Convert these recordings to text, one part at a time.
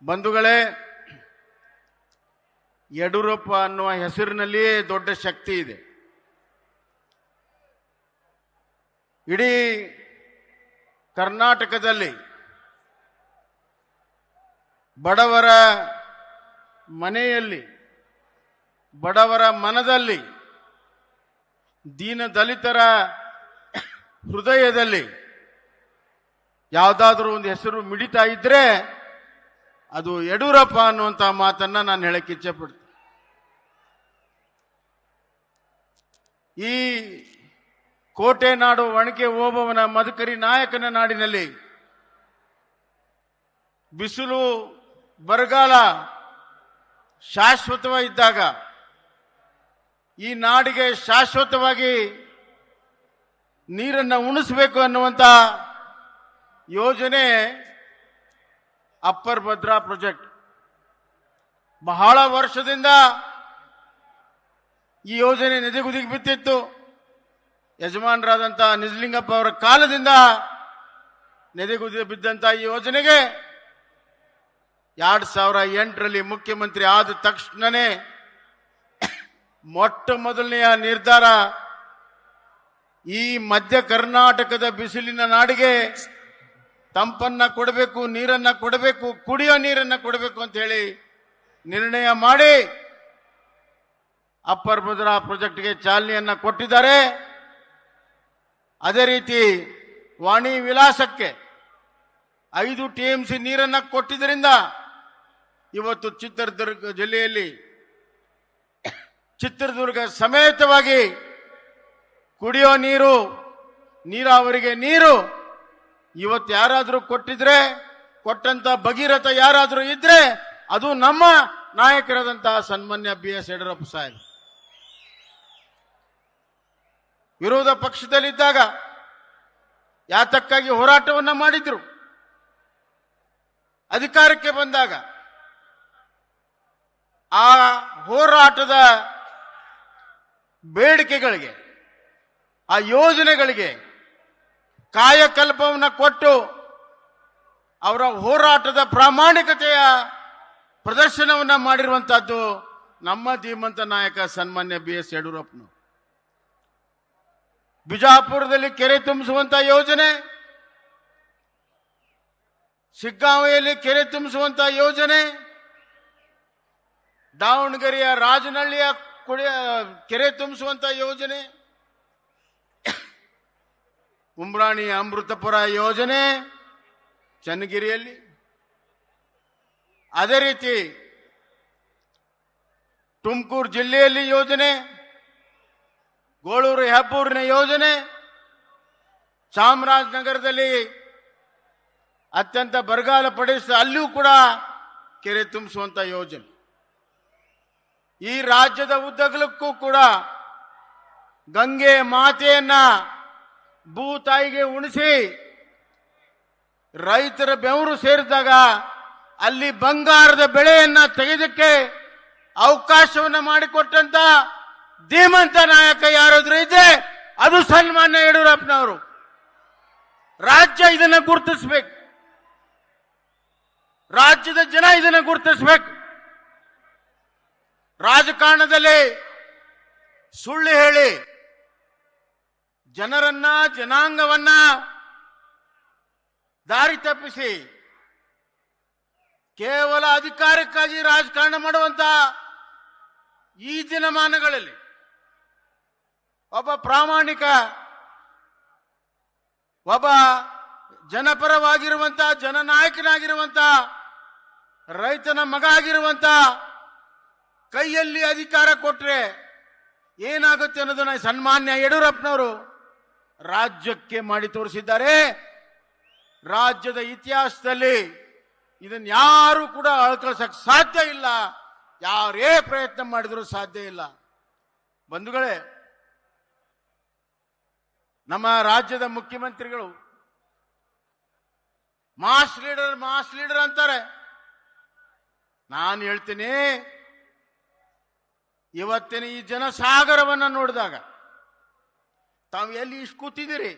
ಬಂಧುಗಳೇ, ಯಡಿಯೂರಪ್ಪ ಅನ್ನುವ ಹೆಸರಿನಲ್ಲಿಯೇ ದೊಡ್ಡ ಶಕ್ತಿ ಇದೆ. ಇಡೀ ಕರ್ನಾಟಕದಲ್ಲಿ ಬಡವರ ಮನೆಯಲ್ಲಿ, ಬಡವರ ಮನದಲ್ಲಿ, ದೀನ ದಲಿತರ ಹೃದಯದಲ್ಲಿ ಯಾವುದಾದ್ರೂ ಒಂದು ಹೆಸರು ಮಿಡಿತಾ ಇದ್ರೆ ಅದು ಯಡಿಯೂರಪ್ಪ ಅನ್ನುವಂಥ ಮಾತನ್ನ ನಾನು ಹೇಳಕ್ಕೆ ಇಚ್ಛೆ ಪಡ್ತೀನಿ. ಈ ಕೋಟೆ ನಾಡು ಒಣಕೆ ಓಬವ್ವನ ಮದಕರಿ ನಾಯಕನ ನಾಡಿನಲ್ಲಿ ಬಿಸಿಲು ಬರಗಾಲ ಶಾಶ್ವತವಾಗಿದ್ದಾಗ ಈ ನಾಡಿಗೆ ಶಾಶ್ವತವಾಗಿ ನೀರನ್ನು ಉಣಿಸಬೇಕು ಅನ್ನುವಂಥ ಯೋಜನೆ ಅಪ್ಪರ್ ಭದ್ರಾ ಪ್ರಾಜೆಕ್ಟ್. ಬಹಳ ವರ್ಷದಿಂದ ಈ ಯೋಜನೆ ನೆನೆಗುದಿಗೆ ಬಿತ್ತಿತ್ತು. ಯಜಮಾನರಾದಂಥ ನಿಜಲಿಂಗಪ್ಪ ಅವರ ಕಾಲದಿಂದ ನೆನೆಗುದಿ ಬಿದ್ದಂಥ ಈ ಯೋಜನೆಗೆ 2008ರಲ್ಲಿ ಮುಖ್ಯಮಂತ್ರಿ ಆದ ತಕ್ಷಣನೇ ಮೊಟ್ಟ ಮೊದಲನೆಯ ನಿರ್ಧಾರ ಈ ಮಧ್ಯ ಕರ್ನಾಟಕದ ಬಿಸಿಲಿನ ನಾಡಿಗೆ ತಂಪನ್ನ ಕೊಡಬೇಕು, ನೀರನ್ನ ಕೊಡಬೇಕು, ಕುಡಿಯೋ ನೀರನ್ನ ಕೊಡಬೇಕು ಅಂತ ಹೇಳಿ ನಿರ್ಣಯ ಮಾಡಿ ಅಪ್ಪರ್ ಭದ್ರಾ ಪ್ರಾಜೆಕ್ಟ್ಗೆ ಚಾಲನೆಯನ್ನ ಕೊಟ್ಟಿದ್ದಾರೆ. ಅದೇ ರೀತಿ ವಾಣಿ ವಿಲಾಸಕ್ಕೆ 5 TMC ನೀರನ್ನ ಕೊಟ್ಟಿದ್ದರಿಂದ ಇವತ್ತು ಚಿತ್ರದುರ್ಗ ಜಿಲ್ಲೆಯಲ್ಲಿ ಚಿತ್ರದುರ್ಗ ಸಮೇತವಾಗಿ ಕುಡಿಯೋ ನೀರು, ನೀರಾವರಿಗೆ ನೀರು ಇವತ್ತು ಯಾರಾದರೂ ಕೊಟ್ಟಿದ್ರೆ, ಕೊಟ್ಟಂತ ಭಗೀರಥ ಯಾರಾದರೂ ಇದ್ರೆ ಅದು ನಮ್ಮ ನಾಯಕರಾದಂತಹ ಸನ್ಮಾನ್ಯ BS ಯಡಿಯೂರಪ್ಪ ಸಾಹೇಬ್. ವಿರೋಧ ಪಕ್ಷದಲ್ಲಿದ್ದಾಗ ಯಾತಕ್ಕಾಗಿ ಹೋರಾಟವನ್ನ ಮಾಡಿದ್ರು, ಅಧಿಕಾರಕ್ಕೆ ಬಂದಾಗ ಆ ಹೋರಾಟದ ಬೇಡಿಕೆಗಳಿಗೆ, ಆ ಯೋಜನೆಗಳಿಗೆ ಕಾಯಕಲ್ಪವನ್ನು ಕೊಟ್ಟು ಅವರ ಹೋರಾಟದ ಪ್ರಾಮಾಣಿಕತೆಯ ಪ್ರದರ್ಶನವನ್ನ ಮಾಡಿರುವಂತಹದ್ದು ನಮ್ಮ ಧೀಮಂತ ನಾಯಕ ಸನ್ಮಾನ್ಯ BS ಯಡಿಯೂರಪ್ಪನವರು. ಬಿಜಾಪುರದಲ್ಲಿ ಕೆರೆ ತುಂಬಿಸುವಂತ ಯೋಜನೆ, ಶಿಗ್ಗಾಂವಿಯಲ್ಲಿ ಕೆರೆ ತುಂಬಿಸುವಂತ ಯೋಜನೆ, ದಾವಣಗೆರೆಯ ರಾಜನಹಳ್ಳಿಯ ಕೆರೆ ತುಂಬಿಸುವಂತ ಯೋಜನೆ, ಉಮ್ರಾಣಿ ಅಮೃತಪುರ ಯೋಜನೆ ಚನ್ನಗಿರಿಯಲ್ಲಿ, ಅದೇ ರೀತಿ ತುಮಕೂರು ಜಿಲ್ಲೆಯಲ್ಲಿ ಯೋಜನೆ, ಗೋಳೂರು ಹೆಬ್ಬೂರಿನ ಯೋಜನೆ, ಚಾಮರಾಜನಗರದಲ್ಲಿ ಅತ್ಯಂತ ಬರಗಾಲ ಪಡಿಸ ಅಲ್ಲಿಯೂ ಕೂಡ ಕೆರೆ ತುಂಬಿಸುವಂತ ಯೋಜನೆ. ಈ ರಾಜ್ಯದ ಉದ್ದಗಲಕ್ಕೂ ಕೂಡ ಗಂಗೆ ಮಾತೆಯನ್ನ ಭೂತಾಯಿಗೆ ಉಣಿಸಿ ರೈತರ ಬೆವರು ಸೇರಿದಾಗ ಅಲ್ಲಿ ಬಂಗಾರದ ಬೆಳೆಯನ್ನ ತೆಗೆದಕ್ಕೆ ಅವಕಾಶವನ್ನ ಮಾಡಿಕೊಟ್ಟಂತ ಧೀಮಂತ ನಾಯಕ ಯಾರಾದ್ರೂ ಇದ್ರೆ ಅದು ಸನ್ಮಾನ್ಯ ಯಡಿಯೂರಪ್ಪನವರು. ರಾಜ್ಯ ಇದನ್ನ ಗುರುತಿಸಬೇಕು, ರಾಜ್ಯದ ಜನ ಇದನ್ನ ಗುರುತಿಸಬೇಕು. ರಾಜಕಾರಣದಲ್ಲಿ ಸುಳ್ಳು ಹೇಳಿ ಜನರನ್ನ, ಜನಾಂಗವನ್ನ ದಾರಿ ತಪ್ಪಿಸಿ ಕೇವಲ ಅಧಿಕಾರಕ್ಕಾಗಿ ರಾಜಕಾರಣ ಮಾಡುವಂತ ಈ ದಿನಮಾನಗಳಲ್ಲಿ ಒಬ್ಬ ಪ್ರಾಮಾಣಿಕ, ಒಬ್ಬ ಜನಪರವಾಗಿರುವಂತ, ಜನನಾಯಕನಾಗಿರುವಂತ, ರೈತನ ಮಗ ಆಗಿರುವಂತ ಕೈಯಲ್ಲಿ ಅಧಿಕಾರ ಕೊಟ್ರೆ ಏನಾಗುತ್ತೆ ಅನ್ನೋದನ್ನ ಸನ್ಮಾನ್ಯ ಯಡಿಯೂರಪ್ಪನವರು ರಾಜ್ಯಕ್ಕೆ ಮಾಡಿ ತೋರಿಸಿದ್ದಾರೆ. ರಾಜ್ಯದ ಇತಿಹಾಸದಲ್ಲಿ ಇದನ್ನ ಯಾರು ಕೂಡ ಅಳ್ಕಳಿಸಕ್ ಸಾಧ್ಯ ಇಲ್ಲ, ಯಾರೇ ಪ್ರಯತ್ನ ಮಾಡಿದರೂ ಸಾಧ್ಯ ಇಲ್ಲ. ಬಂಧುಗಳೇ, ನಮ್ಮ ರಾಜ್ಯದ ಮುಖ್ಯಮಂತ್ರಿಗಳು ಮಾಸ್ ಲೀಡರ್ ಅಂತಾರೆ. ನಾನು ಹೇಳ್ತೀನಿ, ಇವತ್ತಿನ ಈ ಜನಸಾಗರವನ್ನ ನೋಡಿದಾಗ ತಾವು ಎಲ್ಲಿ ಇಷ್ಟು ಕೂತಿದ್ದೀರಿ,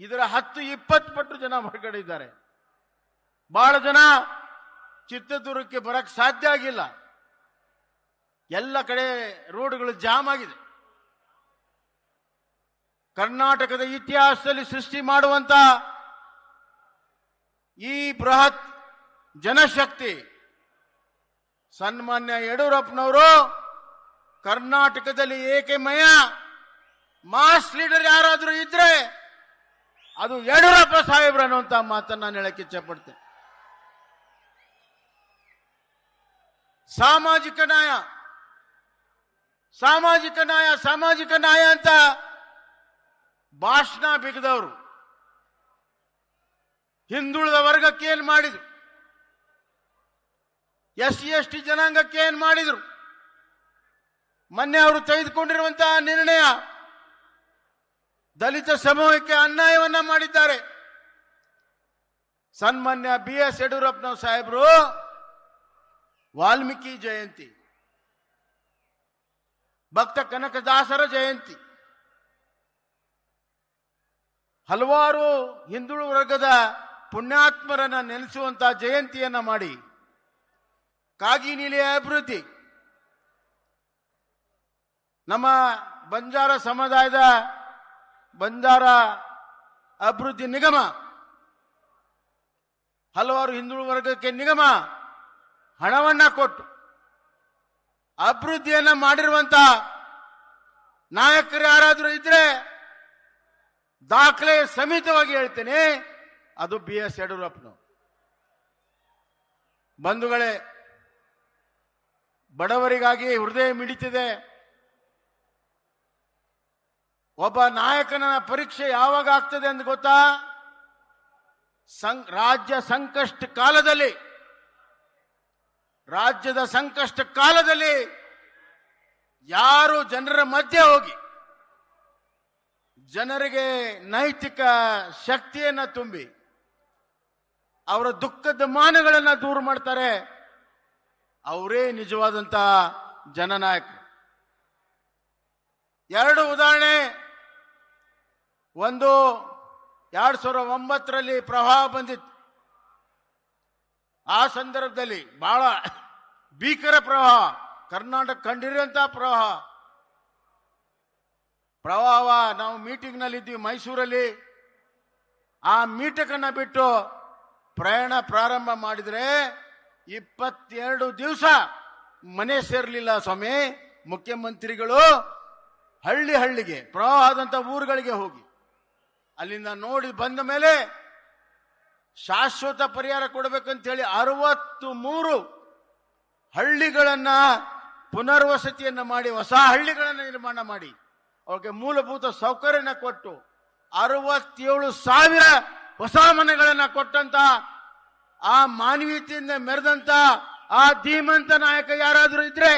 ಇದರ 10-20 ಪಟ್ಟು ಜನ ಹೊರಗಡೆ ಇದ್ದಾರೆ. ಬಹಳ ಜನ ಚಿತ್ರದುರ್ಗಕ್ಕೆ ಬರಕ್ ಸಾಧ್ಯ ಆಗಿಲ್ಲ. ಎಲ್ಲ ಕಡೆ ರೋಡ್ಗಳು ಜಾಮ್ ಆಗಿದೆ. ಕರ್ನಾಟಕದ ಇತಿಹಾಸದಲ್ಲಿ ಸೃಷ್ಟಿ ಮಾಡುವಂತ ಈ ಬೃಹತ್ ಜನಶಕ್ತಿ ಸನ್ಮಾನ್ಯ ಯಡಿಯೂರಪ್ಪನವರು ಕರ್ನಾಟಕದಲ್ಲಿ ಏಕಮೇಯ ಮಾಸ್ ಲೀಡರ್ ಯಾರಾದರೂ ಇದ್ರೆ ಅದು ಯಡಿಯೂರಪ್ಪ ಸಾಹೇಬ್ರು ಅನ್ನುವಂತ ಮಾತನ್ನ ನಾನು ಹೇಳಕ್ಕೆ ಇಚ್ಛಪಡ್ತೇನೆ. ಸಾಮಾಜಿಕ ನ್ಯಾಯ ಸಾಮಾಜಿಕ ನ್ಯಾಯ ಸಾಮಾಜಿಕ ನ್ಯಾಯ ಅಂತ ಭಾಷಣ ಬಿಗದವರು ಹಿಂದುಳಿದ ವರ್ಗಕ್ಕೆ ಏನ್ ಮಾಡಿದ್ರು, SC/ST ಜನಾಂಗಕ್ಕೆ ಏನ್ ಮಾಡಿದ್ರು, ಮೊನ್ನೆ ಅವರು ತೆಗೆದುಕೊಂಡಿರುವಂತಹ ನಿರ್ಣಯ ದಲಿತ ಸಮೂಹಕ್ಕೆ ಅನ್ಯಾಯವನ್ನ ಮಾಡಿದ್ದಾರೆ. ಸನ್ಮಾನ್ಯ BS ಯಡಿಯೂರಪ್ಪನವರು ಸಾಹೇಬರು ವಾಲ್ಮೀಕಿ ಜಯಂತಿ, ಭಕ್ತ ಕನಕದಾಸರ ಜಯಂತಿ, ಹಲವಾರು ಹಿಂದುಳಿದ ವರ್ಗದ ಪುಣ್ಯಾತ್ಮರನ್ನ ನೆನೆಸುವಂತಹ ಜಯಂತಿಯನ್ನ ಮಾಡಿ ಕಾಗಿನೆಲೆಯ ಅಭಿವೃದ್ಧಿ, ನಮ್ಮ ಬಂಜಾರ ಸಮುದಾಯದ ಬಂಜಾರ ಅಭಿವೃದ್ಧಿ ನಿಗಮ, ಹಲವಾರು ಹಿಂದುಳಿದ ವರ್ಗಕ್ಕೆ ನಿಗಮ ಹಣವನ್ನ ಕೊಟ್ಟು ಅಭಿವೃದ್ಧಿಯನ್ನ ಮಾಡಿರುವಂತ ನಾಯಕರು ಯಾರಾದರೂ ಇದ್ರೆ ದಾಖಲೆ ಸಮೇತವಾಗಿ ಹೇಳ್ತೇನೆ, ಅದು BS ಯಡಿಯೂರಪ್ಪನವರು. ಬಂಧುಗಳೇ, ಬಡವರಿಗಾಗಿ ಹೃದಯ ಮಿಡಿತಿದೆ. ಒಬ್ಬ ನಾಯಕನ ಪರೀಕ್ಷೆ ಯಾವಾಗ ಆಗ್ತದೆ ಅಂತ ಗೊತ್ತಾ? ರಾಜ್ಯದ ಸಂಕಷ್ಟ ಕಾಲದಲ್ಲಿ ಯಾರು ಜನರ ಮಧ್ಯೆ ಹೋಗಿ ಜನರಿಗೆ ನೈತಿಕ ಶಕ್ತಿಯನ್ನ ತುಂಬಿ ಅವರ ದುಃಖದ ಮಾನಗಳನ್ನ ದೂರ ಮಾಡ್ತಾರೆ, ಅವರೇ ನಿಜವಾದಂತಹ ಜನನಾಯಕರು. ಎರಡು ಉದಾಹರಣೆ. ಒಂದು 2009ರಲ್ಲಿ ಪ್ರವಾಹ ಬಂದಿತ್ತು. ಆ ಸಂದರ್ಭದಲ್ಲಿ ಬಹಳ ಭೀಕರ ಪ್ರವಾಹ, ಕರ್ನಾಟಕ ಕಂಡಿರುವಂತಹ ಪ್ರವಾಹ. ನಾವು ಮೀಟಿಂಗ್ ನಲ್ಲಿ ಇದ್ವಿ ಮೈಸೂರಲ್ಲಿ. ಆ ಮೀಟಿಂಗನ್ನ ಬಿಟ್ಟು ಪ್ರಯಾಣ ಪ್ರಾರಂಭ ಮಾಡಿದ್ರೆ 22 ದಿವಸ ಮನೆ ಸೇರ್ಲಿಲ್ಲ ಸ್ವಾಮಿ. ಮುಖ್ಯಮಂತ್ರಿಗಳು ಹಳ್ಳಿಗೆ ಪ್ರವಾಹದಂತ ಊರುಗಳಿಗೆ ಹೋಗಿ ಅಲ್ಲಿಂದ ನೋಡಿ ಬಂದ ಮೇಲೆ ಶಾಶ್ವತ ಪರಿಹಾರ ಕೊಡಬೇಕಂತ ಹೇಳಿ 63 ಹಳ್ಳಿಗಳನ್ನ ಪುನರ್ವಸತಿಯನ್ನ ಮಾಡಿ, ಹೊಸ ಹಳ್ಳಿಗಳನ್ನ ನಿರ್ಮಾಣ ಮಾಡಿ, ಅವಕ್ಕೆ ಮೂಲಭೂತ ಸೌಕರ್ಯನ ಕೊಟ್ಟು 67,000 ಹೊಸ ಮನೆಗಳನ್ನ ಕೊಟ್ಟಂತ ಆ ಮಾನವೀಯತೆಯಿಂದ ಮೆರೆದಂತ ಆ ಧೀಮಂತ ನಾಯಕ ಯಾರಾದರೂ ಇದ್ರೆ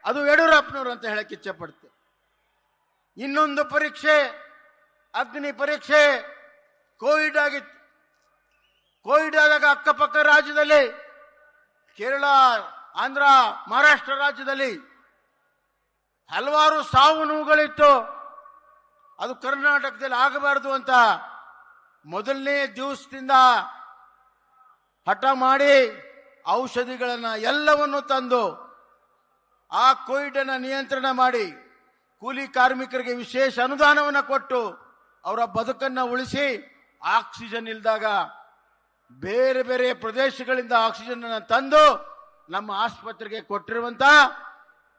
ಅದು ಯಡಿಯೂರಪ್ಪನವರು ಅಂತ ಹೇಳಕ್ಕೆ ಇಚ್ಛೆ ಪಡ್ತೆ. ಇನ್ನೊಂದು ಪರೀಕ್ಷೆ, ಅಗ್ನಿ ಪರೀಕ್ಷೆ. ಕೋವಿಡ್ ಆಗಿತ್ತು. ಕೋವಿಡ್ ಆದಾಗ ಅಕ್ಕಪಕ್ಕ ರಾಜ್ಯದಲ್ಲಿ, ಕೇರಳ, ಆಂಧ್ರ, ಮಹಾರಾಷ್ಟ್ರ ರಾಜ್ಯದಲ್ಲಿ ಹಲವಾರು ಸಾವು ನೋವುಗಳಿತ್ತು. ಅದು ಕರ್ನಾಟಕದಲ್ಲಿ ಆಗಬಾರದು ಅಂತ ಮೊದಲನೇ ದಿವಸದಿಂದ ಹಠ ಮಾಡಿ ಔಷಧಿಗಳನ್ನ ಎಲ್ಲವನ್ನು ತಂದು ಆ ಕೋವಿಡ್ ಅನ್ನ ನಿಯಂತ್ರಣ ಮಾಡಿ ಕೂಲಿ ಕಾರ್ಮಿಕರಿಗೆ ವಿಶೇಷ ಅನುದಾನವನ್ನು ಕೊಟ್ಟು ಅವರ ಬದುಕನ್ನ ಉಳಿಸಿ, ಆಕ್ಸಿಜನ್ ಇಲ್ದಾಗ ಬೇರೆ ಬೇರೆ ಪ್ರದೇಶಗಳಿಂದ ಆಕ್ಸಿಜನ್ ಅನ್ನು ತಂದು ನಮ್ಮ ಆಸ್ಪತ್ರೆಗೆ ಕೊಟ್ಟಿರುವಂತ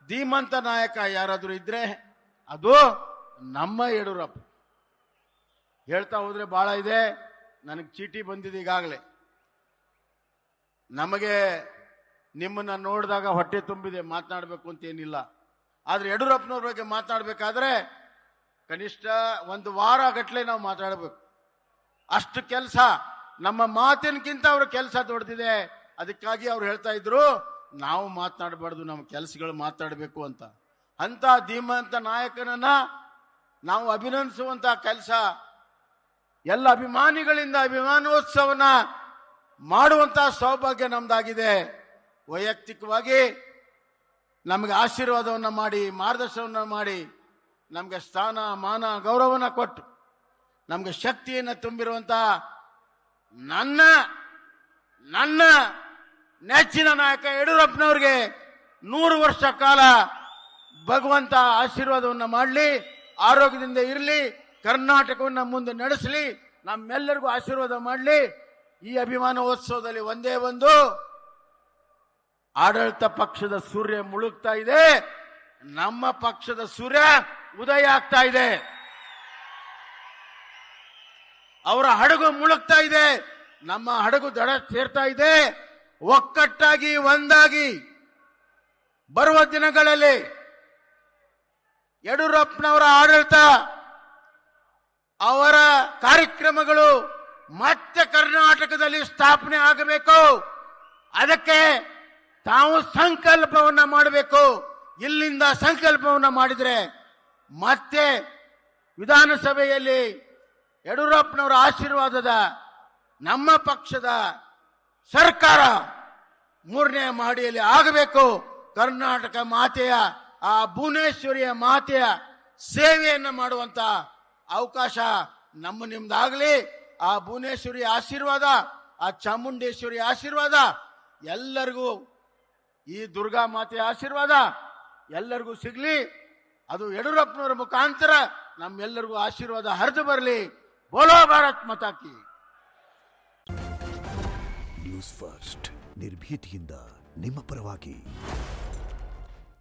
ಧೀಮಂತ ನಾಯಕ ಯಾರಾದರೂ ಇದ್ರೆ ಅದು ನಮ್ಮ ಯಡಿಯೂರಪ್ಪ. ಹೇಳ್ತಾ ಹೋದ್ರೆ ಬಹಳ ಇದೆ. ನನಗೆ ಚೀಟಿ ಬಂದಿದೆ ಈಗಾಗಲೇ. ನಮಗೆ ನಿಮ್ಮನ್ನ ನೋಡಿದಾಗ ಹೊಟ್ಟೆ ತುಂಬಿದೆ, ಮಾತನಾಡಬೇಕು ಅಂತ ಏನಿಲ್ಲ. ಆದ್ರೆ ಯಡಿಯೂರಪ್ಪನವ್ರ ಬಗ್ಗೆ ಮಾತನಾಡಬೇಕಾದ್ರೆ ಕನಿಷ್ಠ 1 ವಾರ ಗಟ್ಟಲೆ ನಾವು ಮಾತಾಡಬೇಕು. ಅಷ್ಟು ಕೆಲಸ, ನಮ್ಮ ಮಾತಿನಕ್ಕಿಂತ ಅವ್ರ ಕೆಲಸ ದೊಡ್ಡದಿದೆ. ಅದಕ್ಕಾಗಿ ಅವ್ರು ಹೇಳ್ತಾ ಇದ್ರು, ನಾವು ಮಾತನಾಡಬಾರ್ದು, ನಮ್ಮ ಕೆಲಸಗಳು ಮಾತಾಡಬೇಕು ಅಂತ. ಅಂತ ಧೀಮಂತ ನಾಯಕನನ್ನ ನಾವು ಅಭಿನಂದಿಸುವಂತ ಕೆಲಸ ಎಲ್ಲ ಅಭಿಮಾನಿಗಳಿಂದ ಅಭಿಮಾನೋತ್ಸವನ ಮಾಡುವಂತ ಸೌಭಾಗ್ಯ ನಮ್ದಾಗಿದೆ. ವೈಯಕ್ತಿಕವಾಗಿ ನಮಗೆ ಆಶೀರ್ವಾದವನ್ನ ಮಾಡಿ, ಮಾರ್ಗದರ್ಶನವನ್ನ ಮಾಡಿ, ನಮಗೆ ಸ್ಥಾನ ಮಾನ ಗೌರವನ ಕೊಟ್ಟು ನಮಗೆ ಶಕ್ತಿಯನ್ನು ತುಂಬಿರುವಂತ ನನ್ನ ನೆಚ್ಚಿನ ನಾಯಕ ಯಡಿಯೂರಪ್ಪನವ್ರಿಗೆ 100 ವರ್ಷ ಕಾಲ ಭಗವಂತ ಆಶೀರ್ವಾದವನ್ನು ಮಾಡಲಿ, ಆರೋಗ್ಯದಿಂದ ಇರಲಿ, ಕರ್ನಾಟಕವನ್ನು ಮುಂದೆ ನಡೆಸಲಿ, ನಮ್ಮೆಲ್ಲರಿಗೂ ಆಶೀರ್ವಾದ ಮಾಡಲಿ. ಈ ಅಭಿಮಾನೋತ್ಸವದಲ್ಲಿ ಒಂದೇ ಒಂದು, ಆಡಳಿತ ಪಕ್ಷದ ಸೂರ್ಯ ಮುಳುಗ್ತಾ ಇದೆ, ನಮ್ಮ ಪಕ್ಷದ ಸೂರ್ಯ ಉದಯ ಆಗ್ತಾ ಇದೆ. ಅವರ ಹಡಗು ಮುಳುಗ್ತಾ ಇದೆ, ನಮ್ಮ ಹಡಗು ದಡ ಸೇರ್ತಾ ಇದೆ. ಒಕ್ಕಟ್ಟಾಗಿ ಒಂದಾಗಿ ಬರುವ ದಿನಗಳಲ್ಲಿ ಯಡಿಯೂರಪ್ಪನವರ ಆಡಳಿತ, ಅವರ ಕಾರ್ಯಕ್ರಮಗಳು ಮತ್ತೆ ಕರ್ನಾಟಕದಲ್ಲಿ ಸ್ಥಾಪನೆ ಆಗಬೇಕು. ಅದಕ್ಕೆ ತಾವು ಸಂಕಲ್ಪವನ್ನ ಮಾಡಬೇಕು. ಇಲ್ಲಿಂದ ಸಂಕಲ್ಪವನ್ನ ಮಾಡಿದ್ರೆ ಮತ್ತೆ ವಿಧಾನಸಭೆಯಲ್ಲಿ ಯಡಿಯೂರಪ್ಪನವರ ಆಶೀರ್ವಾದದ ನಮ್ಮ ಪಕ್ಷದ ಸರ್ಕಾರ 3ನೇ ಮಹಡಿಯಲ್ಲಿ ಆಗಬೇಕು. ಕರ್ನಾಟಕ ಮಾತೆಯ, ಆ ಭುವನೇಶ್ವರಿಯ ಮಾತೆಯ ಸೇವೆಯನ್ನು ಮಾಡುವಂತ ಅವಕಾಶ ನಿಮ್ದಾಗಲಿ. ಆ ಭುವನೇಶ್ವರಿ ಆಶೀರ್ವಾದ, ಆ ಚಾಮುಂಡೇಶ್ವರಿ ಆಶೀರ್ವಾದ ಎಲ್ಲರಿಗೂ, ಈ ದುರ್ಗಾ ಮಾತೆಯ ಆಶೀರ್ವಾದ ಎಲ್ಲರಿಗೂ ಸಿಗ್ಲಿ. ಅದು ಯಡಿಯೂರಪ್ಪನವರ ಮುಖಾಂತರ ನಮ್ಮೆಲ್ಲರಿಗೂ ಆಶೀರ್ವಾದ ಹರಿದು ಬರಲಿ. ಬೋಲೋ ಭಾರತ್ ಮಾತಾ ಕಿ. ನ್ಯೂಸ್ ಫಸ್ಟ್, ನಿರ್ಭೀತಿಯಿಂದ ನಿಮ್ಮ ಪರವಾಗಿ.